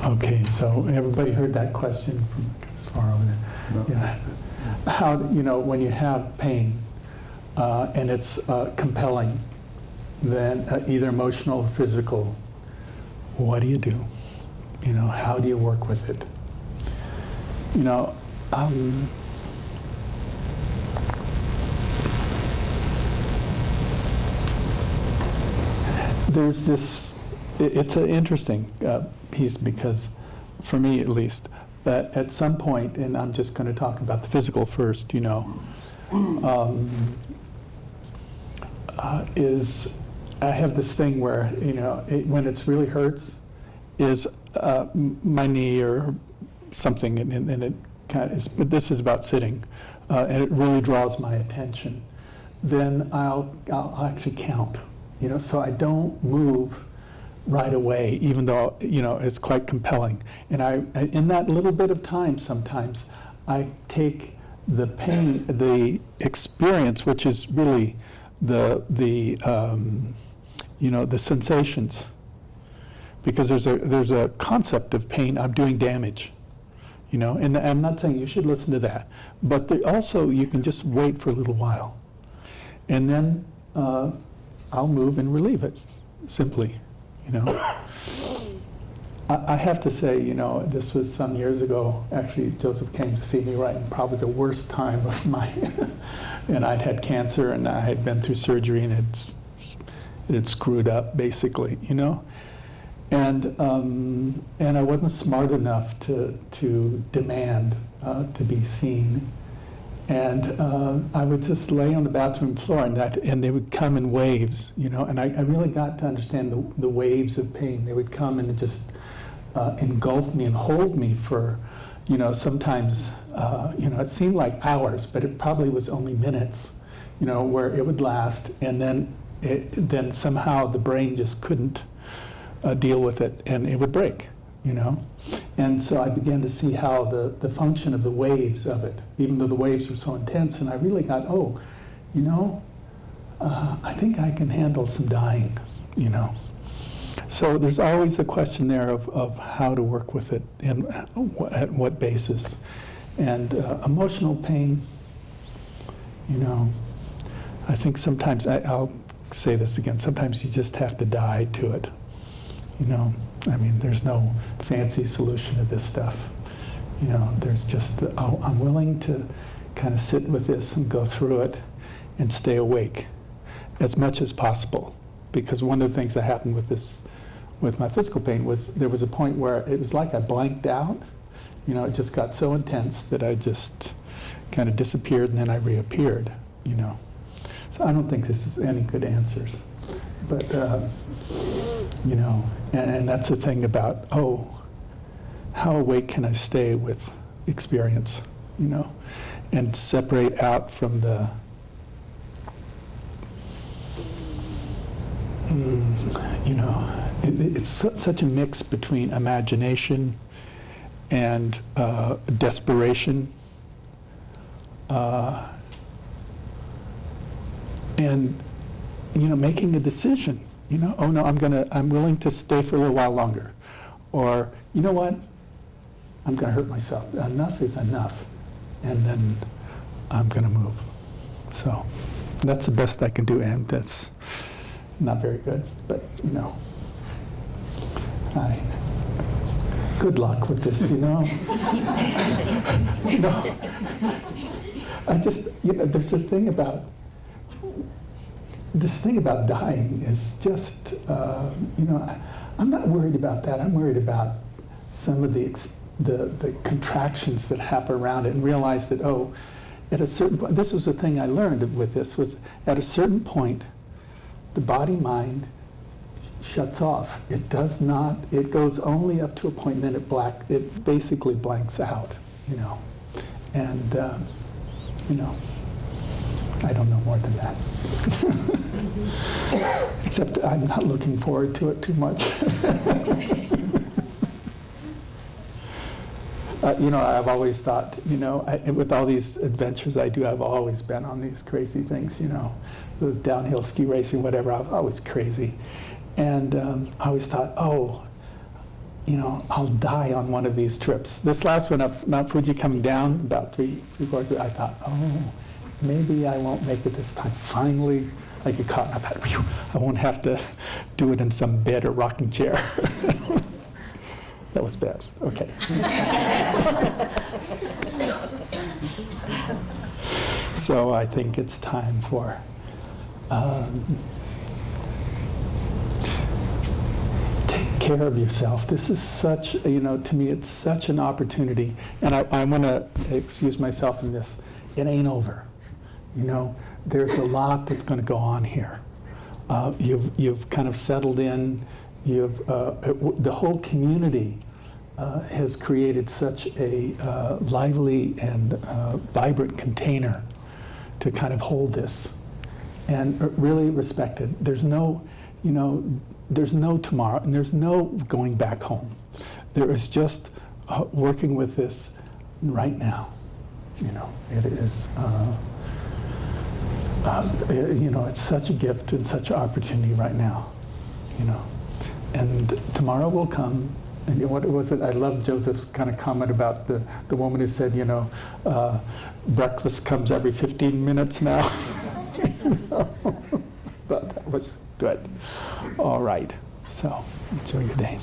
Okay, so everybody heard that question from as far over there? No. Yeah. How, when you have pain and it's compelling, then either emotional or physical, what do you do? How do you work with it? There's this, it's an interesting piece because, for me at least, that at some point, and I'm just going to talk about the physical first, is I have this thing where, when it's really hurts, is my knee or something, and it kind of is, but this is about sitting, and it really draws my attention. Then I'll actually count, so I don't move right away, even though, it's quite compelling. And I in that little bit of time, sometimes I take the pain, the experience, which is really the sensations, because there's a concept of pain. I'm doing damage, and I'm not saying you should listen to that, but also you can just wait for a little while, and then I'll move and relieve it simply. I have to say, this was some years ago. Actually, Joseph came to see me right in probably the worst time of my, and I'd had cancer and I had been through surgery and it had screwed up basically, and I wasn't smart enough to demand to be seen. And I would just lay on the bathroom floor, and they would come in waves, and I really got to understand the waves of pain. They would come and just engulf me and hold me for, sometimes, it seemed like hours, but it probably was only minutes, where it would last, and then somehow the brain just couldn't deal with it, and it would break. And so I began to see how the function of the waves of it, even though the waves were so intense, and I really got, I think I can handle some dying, So there's always a question there of how to work with it and at what basis. And emotional pain, I think sometimes, I'll say this again, sometimes you just have to die to it, there's no fancy solution to this stuff. There's just, I'm willing to kind of sit with this and go through it and stay awake as much as possible. Because one of the things that happened with my physical pain was there was a point where it was like I blanked out. It just got so intense that I just kind of disappeared and then I reappeared, So I don't think this is any good answers. But, and that's the thing about, how awake can I stay with experience, and separate out from the, it's such a mix between imagination and desperation, and making a decision, oh no, I'm willing to stay for a little while longer. Or, you know what, I'm gonna hurt myself. Enough is enough. And then I'm gonna move. So that's the best I can do, and that's not very good, but good luck with this, I just, there's a thing about, this thing about dying is just, I'm not worried about that. I'm worried about some of the contractions that happen around it, and realize that, at a certain point, this was the thing I learned with this, was at a certain point, the body-mind shuts off. It does not, it goes only up to a point, and then it basically blanks out, and, I don't know more than that. Except I'm not looking forward to it too much. I've always thought, with all these adventures I do, I've always been on these crazy things, the downhill ski racing, whatever, I'm always crazy. And I always thought, you know, I'll die on one of these trips. This last one up Mount Fuji coming down, about three-quarters, I thought, oh, maybe I won't make it this time. Finally, I get caught, and I thought, whew, I won't have to do it in some bed or rocking chair. That was bad. Okay. So I think it's time for take care of yourself. This is such, you know, to me, it's such an opportunity. And I want to excuse myself in this. It ain't over. You know, there's a lot that's going to go on here. You've kind of settled in. The whole community has created such a lively and vibrant container to kind of hold this, and really respect it. There's no, you know, there's no tomorrow, and there's no going back home. There is just working with this right now. You know, it is. You know, it's such a gift and such an opportunity right now. You know, and tomorrow will come. And what was it? I love Joseph's kind of comment about the woman who said, you know, breakfast comes every 15 minutes now. But that was good. All right. So enjoy your day.